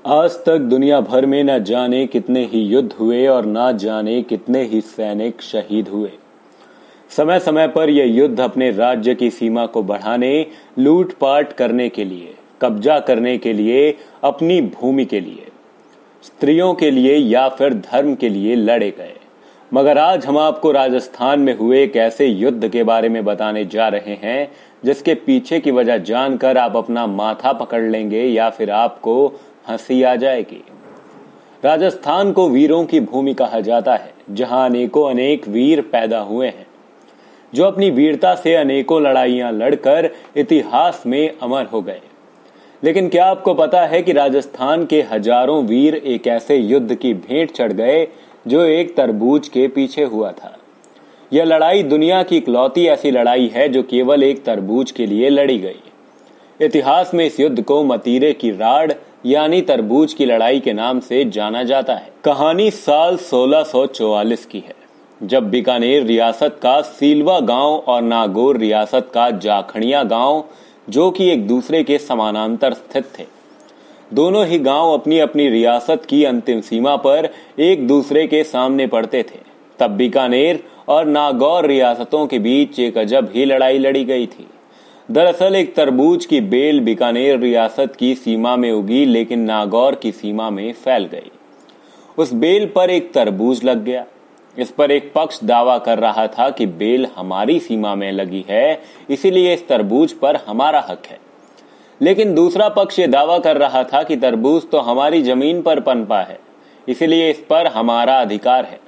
आज तक दुनिया भर में न जाने कितने ही युद्ध हुए और न जाने कितने ही सैनिक शहीद हुए। समय समय पर यह युद्ध अपने राज्य की सीमा को बढ़ाने, लूटपाट करने के लिए, कब्जा करने के लिए, अपनी भूमि के लिए, स्त्रियों के लिए या फिर धर्म के लिए लड़े गए। मगर आज हम आपको राजस्थान में हुए एक ऐसे युद्ध के बारे में बताने जा रहे हैं जिसके पीछे की वजह जानकर आप अपना माथा पकड़ लेंगे या फिर आपको हंसी आ जाएगी। राजस्थान को वीरों की भूमि कहा जाता है, जहां अनेकों अनेक वीर पैदा हुए हैं जो अपनी वीरता से अनेकों लड़ाइयां लड़कर इतिहास में अमर हो गए। लेकिन क्या आपको पता है कि राजस्थान के हजारों वीर एक ऐसे युद्ध की भेंट चढ़ गए जो एक तरबूज के पीछे हुआ था। यह लड़ाई दुनिया की इकलौती ऐसी लड़ाई है जो केवल एक तरबूज के लिए लड़ी गई। इतिहास में इस युद्ध को मतीरे की राड़ यानी तरबूज की लड़ाई के नाम से जाना जाता है। कहानी साल 1644 की है, जब बीकानेर रियासत का सीलवा गांव और नागौर रियासत का जाखड़िया गांव, जो कि एक दूसरे के समानांतर स्थित थे, दोनों ही गांव अपनी अपनी रियासत की अंतिम सीमा पर एक दूसरे के सामने पड़ते थे। तब बीकानेर और नागौर रियासतों के बीच एक अजब ही लड़ाई लड़ी गई थी। दरअसल एक तरबूज की बेल बीकानेर रियासत की सीमा में उगी, लेकिन नागौर की सीमा में फैल गई। उस बेल पर एक तरबूज लग गया। इस पर एक पक्ष दावा कर रहा था कि बेल हमारी सीमा में लगी है, इसीलिए इस तरबूज पर हमारा हक है। लेकिन दूसरा पक्ष ये दावा कर रहा था कि तरबूज तो हमारी जमीन पर पनपा है, इसीलिए इस पर हमारा अधिकार है।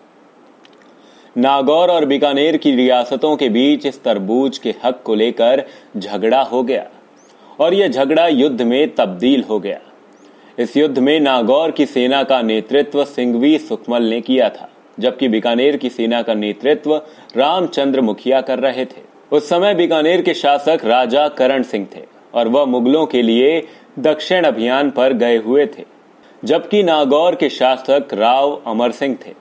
नागौर और बीकानेर की रियासतों के बीच इस तरबूज के हक को लेकर झगड़ा हो गया और यह झगड़ा युद्ध में तब्दील हो गया। इस युद्ध में नागौर की सेना का नेतृत्व सिंघवी सुखमल ने किया था, जबकि बीकानेर की सेना का नेतृत्व रामचंद्र मुखिया कर रहे थे। उस समय बीकानेर के शासक राजा करण सिंह थे और वह मुगलों के लिए दक्षिण अभियान पर गए हुए थे, जबकि नागौर के शासक राव अमर सिंह थे।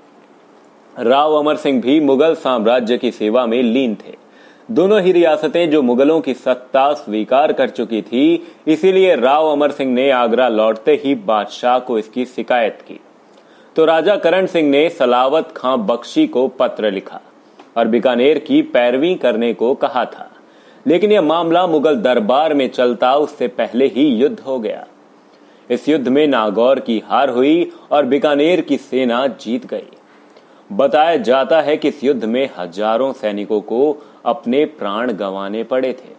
राव अमर सिंह भी मुगल साम्राज्य की सेवा में लीन थे। दोनों ही रियासतें जो मुगलों की सत्ता स्वीकार कर चुकी थी, इसीलिए राव अमर सिंह ने आगरा लौटते ही बादशाह को इसकी शिकायत की। तो राजा करण सिंह ने सलावत खां बख्शी को पत्र लिखा और बीकानेर की पैरवी करने को कहा था। लेकिन यह मामला मुगल दरबार में चलता उससे पहले ही युद्ध हो गया। इस युद्ध में नागौर की हार हुई और बीकानेर की सेना जीत गई। बताया जाता है कि इस युद्ध में हजारों सैनिकों को अपने प्राण गंवाने पड़े थे।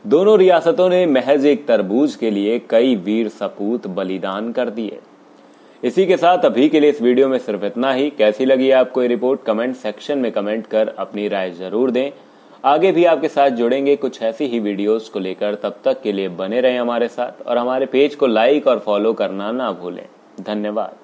दोनों रियासतों ने महज एक तरबूज के लिए कई वीर सपूत बलिदान कर दिए। इसी के साथ अभी के लिए इस वीडियो में सिर्फ इतना ही। कैसी लगी आपको ये रिपोर्ट कमेंट सेक्शन में कमेंट कर अपनी राय जरूर दें। आगे भी आपके साथ जुड़ेंगे कुछ ऐसी ही वीडियोस को लेकर। तब तक के लिए बने रहें हमारे साथ और हमारे पेज को लाइक और फॉलो करना ना भूलें। धन्यवाद।